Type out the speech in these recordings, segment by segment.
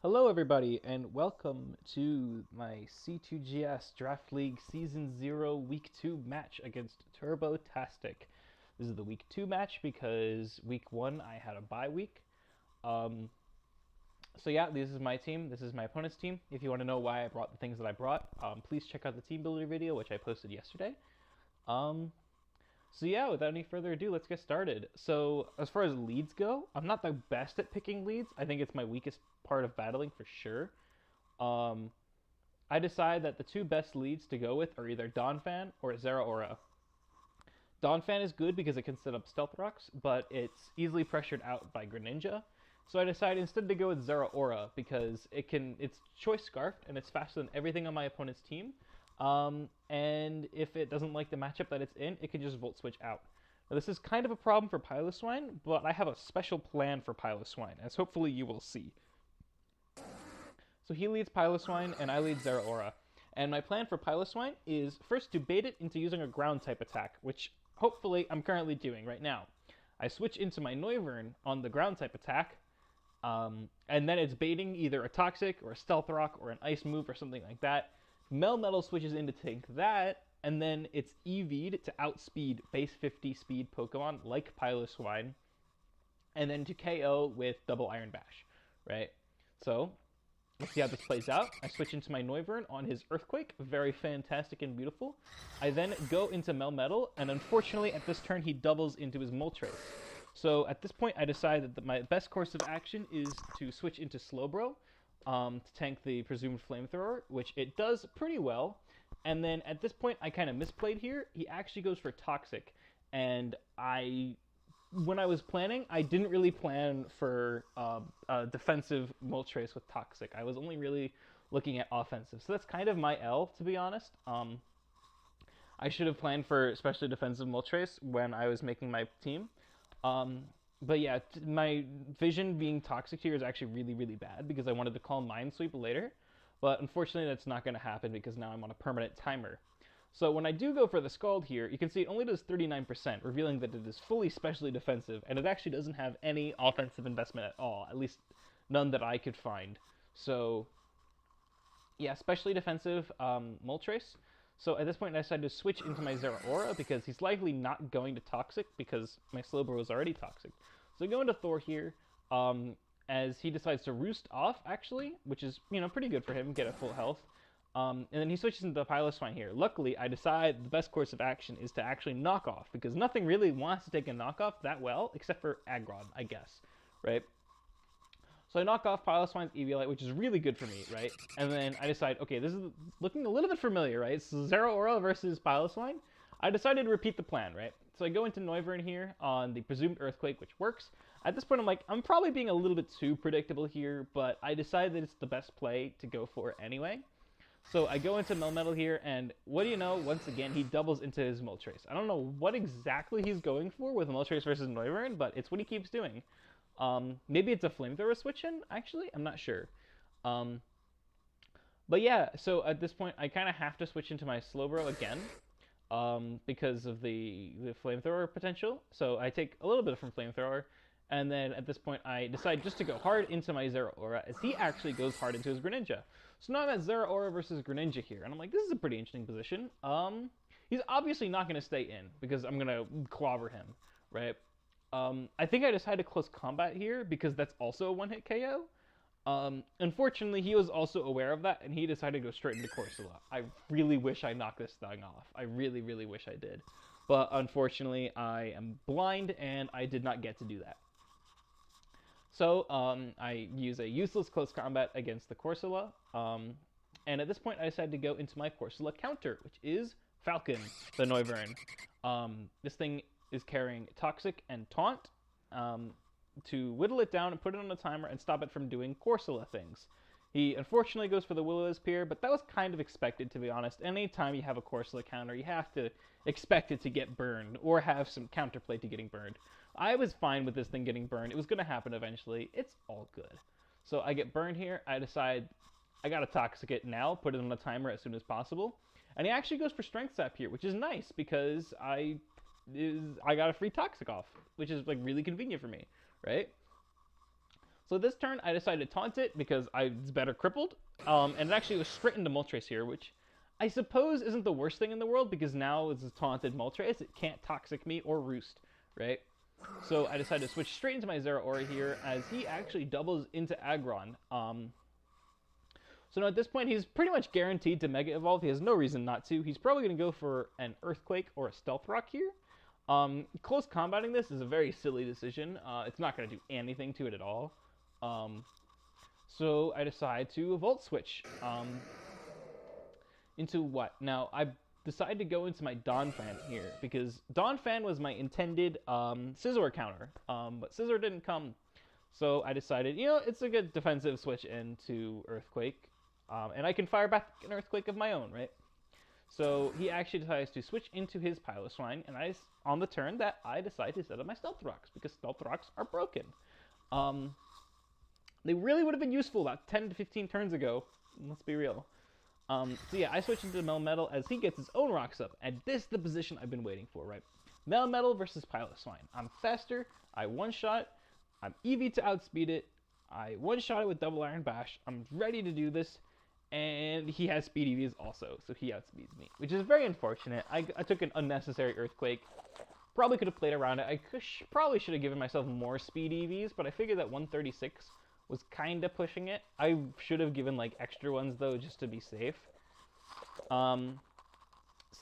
Hello, everybody, and welcome to my C2GS Draft League Season 0 Week 2 match against Turbo-tastic. This is the Week 2 match because Week 1 I had a bye week. Um, so yeah, this is my team. This is my opponent's team. If you want to know why I brought the things that I brought, please check out the team builder video, which I posted yesterday. Um, so yeah, without any further ado, let's get started. So as far as leads go, I'm not the best at picking leads. I think it's my weakest part of battling for sure. Um, I decide that the two best leads to go with are either Donphan or Zeraora. Donphan is good because it can set up stealth rocks, but it's easily pressured out by Greninja. So I decide instead to go with Zeraora because it's choice scarfed and it's faster than everything on my opponent's team. And if it doesn't like the matchup that it's in, it can just Volt Switch out. Now, this is kind of a problem for Piloswine, but I have a special plan for Piloswine, as hopefully you will see. So he leads Piloswine, and I lead Zeraora. And my plan for Piloswine is first to bait it into using a ground type attack, which hopefully I'm currently doing right now. I switch into my Noivern on the ground type attack, and then it's baiting either a Toxic or a Stealth Rock or an Ice move or something like that. Melmetal switches in to tank that, and then it's EV'd to outspeed base 50 speed Pokemon like Piloswine, and then to KO with Double Iron Bash, right? So let's see how this plays out. I switch into my Noivern on his Earthquake, very fantastic and beautiful. I then go into Melmetal, and unfortunately at this turn he doubles into his Moltres. So at this point I decide that my best course of action is to switch into Slowbro to tank the presumed Flamethrower, which it does pretty well. And then at this point I kind of misplayed here. He actually goes for Toxic, and when I was planning, I didn't really plan for a defensive Moltres with Toxic. I was only really looking at offensive. So that's kind of my L, to be honest. I should have planned for especially defensive Moltres when I was making my team. But yeah, my vision being Toxic here is actually really, really bad because I wanted to call Minesweep later. But unfortunately, that's not going to happen because now I'm on a permanent timer. So when I do go for the Scald here, you can see it only does 39%, revealing that it is fully specially defensive, and it actually doesn't have any offensive investment at all, at least none that I could find. So yeah, specially defensive Moltres. So at this point, I decided to switch into my Zeraora because he's likely not going to Toxic because my Slowbro was already Toxic. So I go into Thor here as he decides to Roost off, actually, which is, pretty good for him, get a full health. And then he switches into the Piloswine here. Luckily, I decide the best course of action is to actually knock off, because nothing really wants to take a knockoff that well, except for Aggron, I guess, right? So I knock off Piloswine's Eviolite, which is really good for me, right? And then I decide, okay, this is looking a little bit familiar, right? It's Zeraora versus Piloswine. I decided to repeat the plan, right? So I go into Noivern here on the presumed Earthquake, which works. At this point, I'm like, I'm probably being a little bit too predictable here, but I decided that it's the best play to go for anyway. So I go into Melmetal here, and what do you know? Once again, he doubles into his Moltres. I don't know what exactly he's going for with Moltres versus Noivern, but it's what he keeps doing. Maybe it's a Flamethrower switch in, actually? I'm not sure. But yeah, so at this point, I kind of have to switch into my Slowbro again because of the Flamethrower potential. So I take a little bit from Flamethrower, and then at this point, I decide just to go hard into my Zeraora as he actually goes hard into his Greninja. So now I'm at Zeraora versus Greninja here, and I'm like, this is a pretty interesting position. He's obviously not going to stay in because I'm going to clobber him, right? I think I decided to close combat here because that's also a one-hit KO. Unfortunately, he was also aware of that, and he decided to go straight into Corsola. I really wish I knocked this thing off. I really, really wish I did. But unfortunately, I am blind, and I did not get to do that. So I use a useless close combat against the Corsola. And at this point, I decided to go into my Corsola counter, which is Falcon, the Noivern. This thing is carrying Toxic and Taunt to whittle it down and put it on a timer and stop it from doing Corsola things. He unfortunately goes for the Will-O-Wisp here, but that was kind of expected, to be honest. Anytime you have a Corsola counter, you have to expect it to get burned or have some counterplay to getting burned. I was fine with this thing getting burned. It was going to happen eventually. It's all good. So I get burned here. I decide I got to Toxic it now, put it on a timer as soon as possible. And he actually goes for Strength Sap here, which is nice because I got a free Toxic off, which is like really convenient for me, right? So this turn, I decided to taunt it because I was better crippled, and it actually was straight into Moltres here, which I suppose isn't the worst thing in the world because now it's a taunted Moltres. It can't Toxic me or Roost, right? So I decided to switch straight into my Zeraora here as he actually doubles into Aggron. So now at this point, he's pretty much guaranteed to Mega Evolve. He has no reason not to. He's probably going to go for an Earthquake or a Stealth Rock here. Close combating this is a very silly decision. It's not going to do anything to it at all. So I decide to Volt Switch. Into what? Now, I decided to go into my Donphan here, because Donphan was my intended Scizor counter, but Scizor didn't come. So I decided, you know, it's a good defensive switch into Earthquake, and I can fire back an Earthquake of my own, right? So he actually decides to switch into his Piloswine, and on the turn that I decide to set up my Stealth Rocks, because Stealth Rocks are broken. They really would have been useful about 10 to 15 turns ago, let's be real. So yeah, I switch into Melmetal as he gets his own rocks up, and this is the position I've been waiting for, right? Melmetal versus Piloswine. I'm faster, I one-shot, I'm EV to outspeed it, I one-shot it with Double Iron Bash, I'm ready to do this, and he has speed EVs also, so he outspeeds me, which is very unfortunate. I took an unnecessary Earthquake, probably could have played around it. I probably should have given myself more speed EVs, but I figured that 136 was kind of pushing it. I should have given like extra ones though, just to be safe. So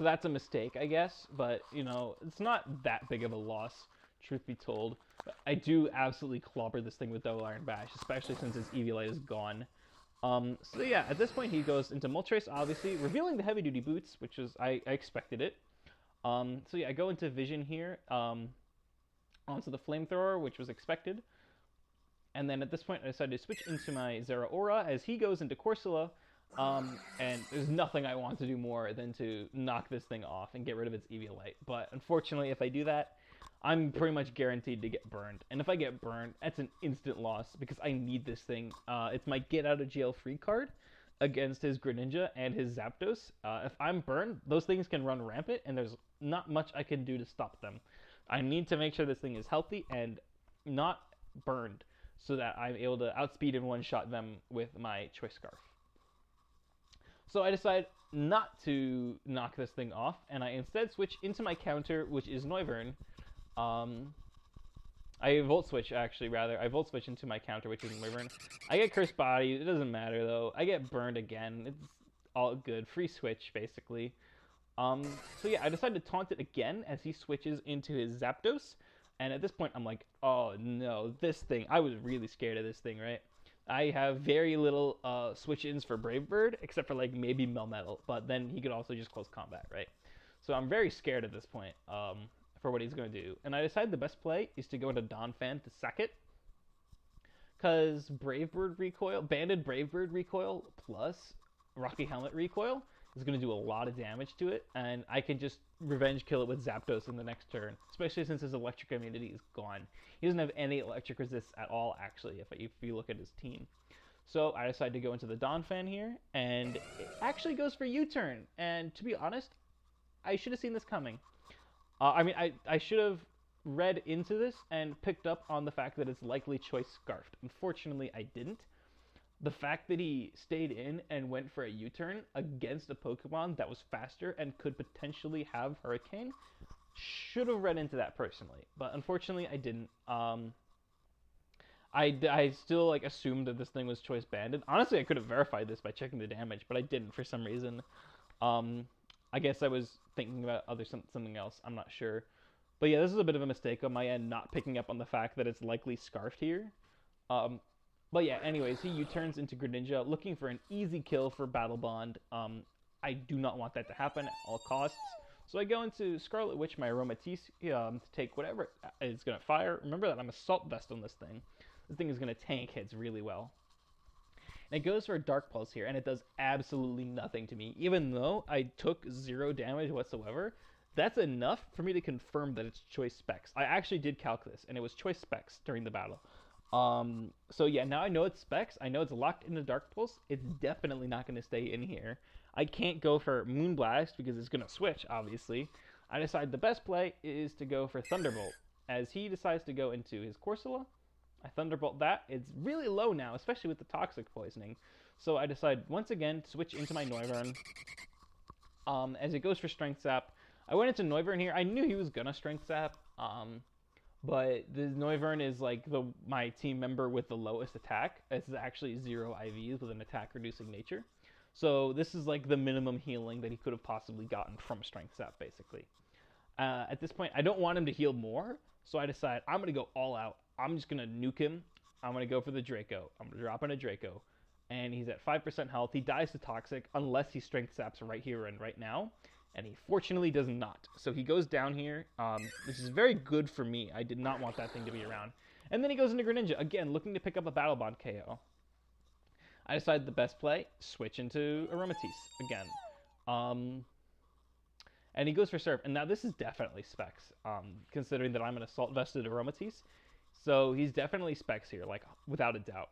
that's a mistake, I guess, but you know, it's not that big of a loss, truth be told. But I do absolutely clobber this thing with Double Iron Bash, especially since his Eviolite is gone. So yeah, at this point he goes into Moltres, obviously, revealing the heavy duty boots, which is, I expected it. So yeah, I go into Vision here, onto the Flamethrower, which was expected. And then at this point, I decided to switch into my Zeraora as he goes into Corsola, and there's nothing I want to do more than to knock this thing off and get rid of its Eviolite. But unfortunately, if I do that, I'm pretty much guaranteed to get burned. And if I get burned, that's an instant loss because I need this thing. It's my get out of jail free card against his Greninja and his Zapdos. If I'm burned, those things can run rampant, and there's not much I can do to stop them. I need to make sure this thing is healthy and not burned, so that I'm able to outspeed and one-shot them with my Choice Scarf. So I decide not to knock this thing off, and I instead switch into my counter, which is Noivern. I Volt Switch, actually, rather. I Volt Switch into my counter, which is Noivern. I get Cursed Body. It doesn't matter, though. I get burned again. It's all good. Free switch, basically. So yeah, I decided to taunt it again as he switches into his Zapdos. And at this point, I'm like, oh no, this thing. I was really scared of this thing, right? I have very little switch-ins for Brave Bird, except for like maybe Melmetal. But then he could also just close combat, right? So I'm very scared at this point for what he's going to do. And I decided the best play is to go into Donphan to sack it. Because Brave Bird recoil, Banded Brave Bird recoil plus Rocky Helmet recoil is going to do a lot of damage to it, and I can just revenge kill it with Zapdos in the next turn, especially since his electric immunity is gone. He doesn't have any electric resist at all, actually, if you look at his team. So I decided to go into the Donphan here, and it actually goes for U-turn, and to be honest, I should have seen this coming. I mean, I should have read into this and picked up on the fact that it's likely Choice Scarfed. Unfortunately, I didn't. The fact that he stayed in and went for a U-turn against a Pokemon that was faster and could potentially have Hurricane should have read into that personally, but unfortunately I didn't. I still like assumed that this thing was Choice Banded. Honestly, I could have verified this by checking the damage, but I didn't for some reason. I guess I was thinking about something else. I'm not sure. But yeah, this is a bit of a mistake on my end, not picking up on the fact that it's likely Scarfed here. But yeah, anyways, he U-turns into Greninja, looking for an easy kill for Battle Bond. I do not want that to happen at all costs. So I go into Scarlet Witch, my Aromatisse, to take whatever it's going to fire. Remember that I'm Assault Vest on this thing. This thing is going to tank hits really well. And it goes for a Dark Pulse here, and it does absolutely nothing to me. Even though I took 0 damage whatsoever, that's enough for me to confirm that it's Choice Specs. I actually did calc this, and it was Choice Specs during the battle. So yeah, now I know it's Specs. I know it's locked into Dark Pulse. It's definitely not going to stay in here. I can't go for Moonblast because it's going to switch, obviously. I decide the best play is to go for Thunderbolt, as he decides to go into his Corsola. I Thunderbolt that. It's really low now, especially with the Toxic Poisoning. So I decide once again to switch into my Noivern. As it goes for Strength Sap, I went into Noivern here. I knew he was gonna Strength Sap, but the Noivern is like my team member with the lowest attack. This is actually 0 IVs with an attack reducing nature. So this is like the minimum healing that he could have possibly gotten from Strength Sap, basically. At this point, I don't want him to heal more, so I decide I'm going to go all out. I'm just going to nuke him. I'm going to go for the Draco. I'm going to drop in a Draco. And he's at 5% health. He dies to Toxic unless he Strength Saps right here and right now. And he fortunately does not. So he goes down here. This is very good for me. I did not want that thing to be around. And then he goes into Greninja, again, looking to pick up a Battle Bond KO. I decided the best play, switch into Aromatisse again. And he goes for Surf. And now this is definitely Specs, considering that I'm an Assault-vested Aromatisse. So he's definitely Specs here, like, without a doubt.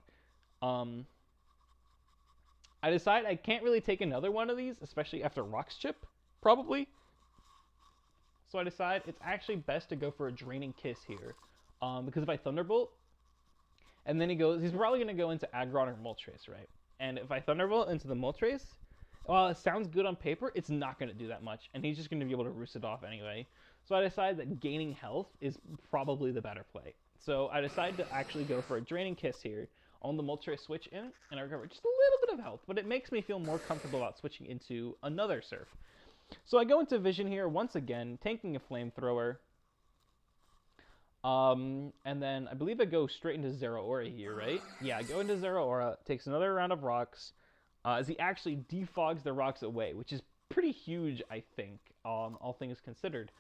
I decide I can't really take another one of these, especially after Rock's Chip, probably. So I decide it's actually best to go for a Draining Kiss here. Because if I Thunderbolt, and then he's probably going to go into Aggron or Moltres, right? And if I Thunderbolt into the Moltres, while it sounds good on paper, it's not going to do that much, and he's just going to be able to roost it off anyway. So I decided that gaining health is probably the better play. So I decided to actually go for a Draining Kiss here on the Moltres switch in, and I recover just a little bit of health, but it makes me feel more comfortable about switching into another Surf. So I go into Vision here once again, tanking a Flamethrower. And then I believe I go straight into Zeraora here, right? Yeah, I go into Zeraora, takes another round of rocks, as he actually defogs the rocks away, which is pretty huge, I think, all things considered.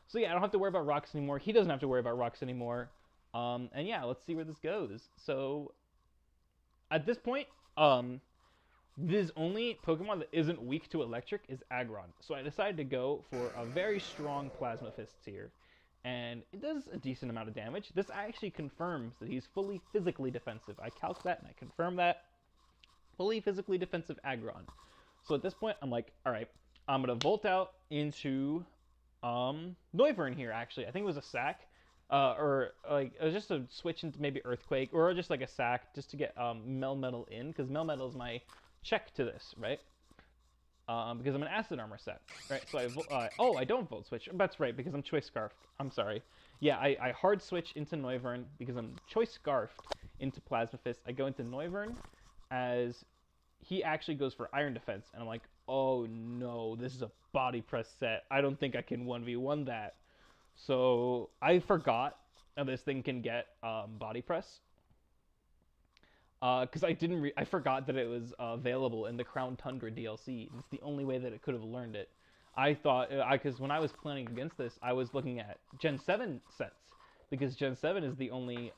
So yeah, I don't have to worry about rocks anymore. He doesn't have to worry about rocks anymore. And yeah, let's see where this goes. So at this point, this only Pokemon that isn't weak to Electric is Aggron. So I decided to go for a very strong Plasma Fist here. And it does a decent amount of damage. This actually confirms that he's fully physically defensive. I calc that and I confirm that. Fully physically defensive Aggron. So at this point, I'm like, alright, I'm going to Volt out into Noivern here, actually. I think it was a sack. Or like, it was just a switch into maybe Earthquake, or just like a sack, just to get Melmetal in, because Melmetal is my check to this, right? Because I'm an Acid Armor set, right? So I don't Volt Switch. That's right, because I'm Choice Scarfed. I'm sorry. Yeah, I hard switch into Noivern because I'm Choice Scarfed into Plasma Fist. I go into Noivern as he actually goes for Iron Defense, and I'm like, oh no, this is a Body Press set. I don't think I can 1v1 that. So I forgot that this thing can get Body Press. Because I forgot that it was available in the Crown Tundra DLC. It's the only way that it could have learned it. I thought, because when I was planning against this, I was looking at Gen 7 sets, because Gen 7 is the only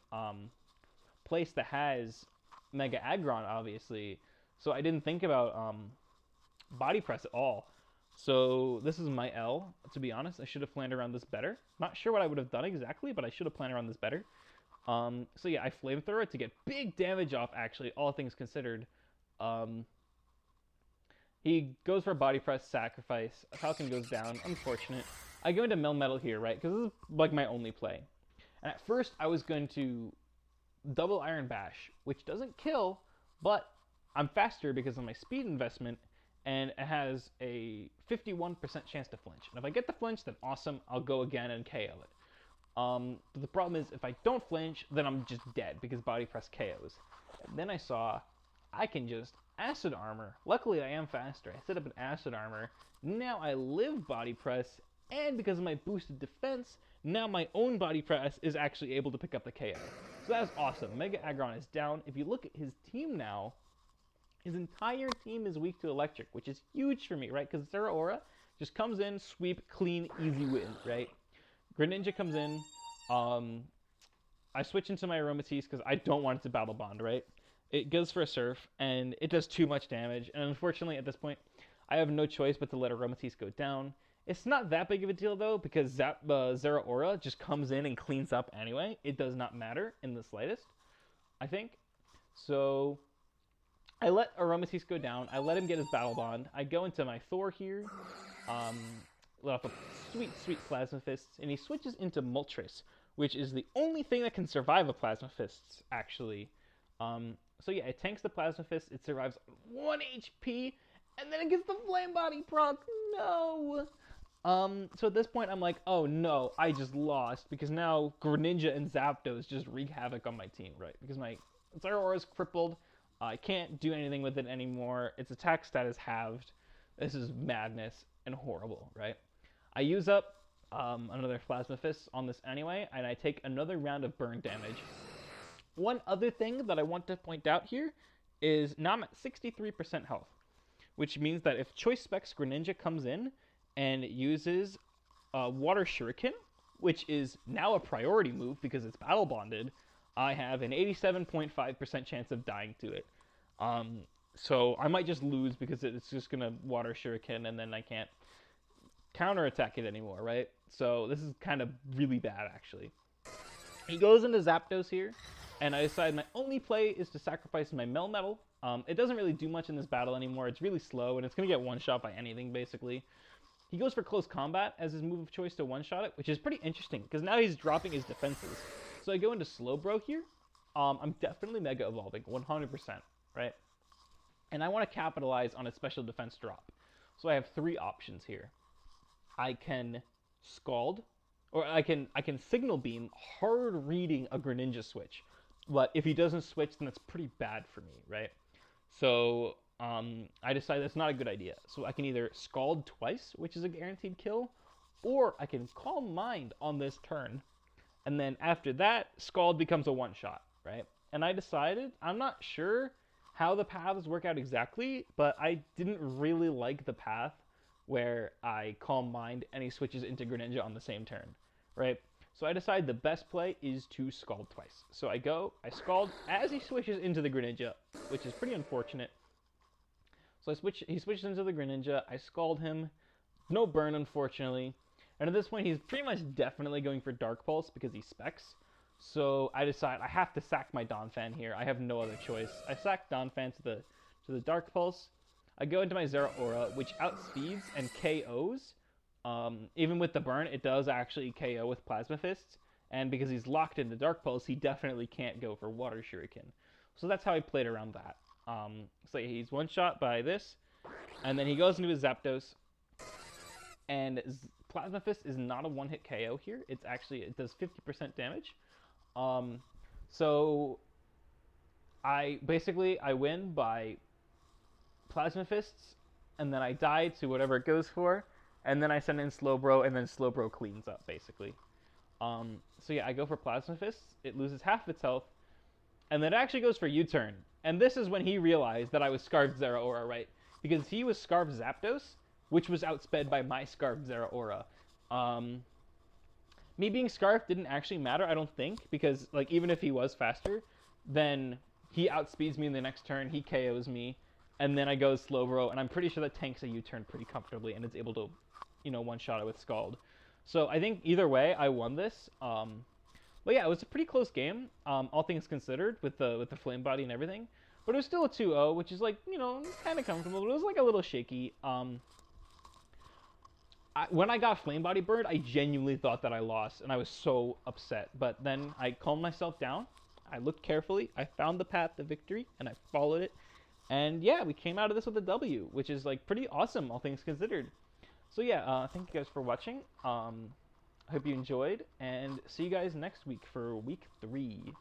place that has Mega Aggron, obviously. So I didn't think about Body Press at all. So this is my L, to be honest. I should have planned around this better. Not sure what I would have done exactly, but I should have planned around this better. So yeah, I Flamethrower it to get big damage off, actually, all things considered. He goes for Body Press, Sacrifice. Falcon goes down, unfortunate. I go into Melmetal here, right, because this is like my only play. And at first, I was going to double Iron Bash, which doesn't kill, but I'm faster because of my speed investment, and it has a 51% chance to flinch. And if I get the flinch, then awesome, I'll go again and KO it. But the problem is, if I don't flinch, then I'm just dead, because Body Press KOs. And then I saw, I can just Acid Armor. Luckily, I am faster. I set up an Acid Armor. Now I live Body Press, and because of my boosted defense, now my own Body Press is actually able to pick up the KO. So that is awesome. Mega Aggron is down. If you look at his team now, his entire team is weak to Electric, which is huge for me, right? Because Zeraora just comes in, sweep, clean, easy win, right? Greninja comes in. I switch into my Aromatisse because I don't want it to Battle Bond, right? It goes for a Surf, and it does too much damage. And unfortunately, at this point, I have no choice but to let Aromatisse go down. It's not that big of a deal, though, because Zeraora just comes in and cleans up anyway. It does not matter in the slightest, I think. So I let Aromatisse go down. I let him get his Battle Bond. I go into my Thor here. Let off a sweet, sweet Plasma Fist, and he switches into Moltres, which is the only thing that can survive a Plasma Fists, actually. So yeah, it tanks the Plasma Fist, it survives 1 HP, and then it gets the Flame Body proc. No! So at this point, I'm like, oh no, I just lost, because now Greninja and Zapdos just wreak havoc on my team, right? Because my Zeraora is crippled, I can't do anything with it anymore, its attack stat is halved. This is madness and horrible, right? I use up another Plasma Fist on this anyway, and I take another round of burn damage. One other thing that I want to point out here is now I'm at 63% health, which means that if Choice Specs Greninja comes in and uses Water Shuriken, which is now a priority move because it's battle bonded, I have an 87.5% chance of dying to it. So I might just lose because it's just going to Water Shuriken and then I can't counterattack it anymore, right? So this is kind of really bad, actually. He goes into Zapdos here, and I decide my only play is to sacrifice my Melmetal. It doesn't really do much in this battle anymore. It's really slow, and it's going to get one-shot by anything, basically. He goes for Close Combat as his move of choice to one-shot it, which is pretty interesting, because now he's dropping his defenses. So I go into Slowbro here. I'm definitely Mega Evolving, 100%, right? And I want to capitalize on a special defense drop. So I have 3 options here. I can Scald, or I can Signal Beam, hard reading a Greninja switch. But if he doesn't switch, then that's pretty bad for me, right? So I decide that's not a good idea. So I can either Scald twice, which is a guaranteed kill, or I can Calm Mind on this turn. And then after that, Scald becomes a one-shot, right? And I decided, I'm not sure how the paths work out exactly, but I didn't really like the path where I Calm Mind and he switches into Greninja on the same turn, right? So I decide the best play is to Scald twice. So I Scald as he switches into the Greninja, which is pretty unfortunate. So he switches into the Greninja, I Scald him, no burn unfortunately, and at this point he's pretty much definitely going for Dark Pulse because he specs. So I decide I have to sack my Donphan here, I have no other choice. I sack Donphan to the Dark Pulse. I go into my Zeraora, which outspeeds and KOs. Even with the burn, it does actually KO with Plasma Fists. And because he's locked into Dark Pulse, he definitely can't go for Water Shuriken. So that's how I played around that. So he's one-shot by this. And then he goes into his Zapdos. And Plasma Fist is not a one-hit KO here. It does 50% damage. So I win by Plasma Fists, and then I die to whatever it goes for, and then I send in Slowbro, and then Slowbro cleans up, basically. So yeah, I go for Plasma Fists, it loses half its health, and then it actually goes for U-turn. And this is when he realized that I was Scarfed Zeraora, right? Because he was Scarfed Zapdos, which was outsped by my Scarfed Zeraora. Me being Scarfed didn't actually matter, I don't think, because like even if he was faster, then he outspeeds me in the next turn, he KOs me, and then I go Slowbro, and I'm pretty sure that tanks a U-turn pretty comfortably, and is able to, one-shot it with Scald. So I think either way, I won this. But yeah, it was a pretty close game, all things considered, with the Flame Body and everything. But it was still a 2-0, which is like, kind of comfortable, but it was like a little shaky. When I got Flame Body burned, I genuinely thought that I lost, and I was so upset. But then I calmed myself down, I looked carefully, I found the path to victory, and I followed it. And yeah, we came out of this with a W, which is like pretty awesome, all things considered. So yeah, thank you guys for watching. I hope you enjoyed, and see you guys next week for week 3.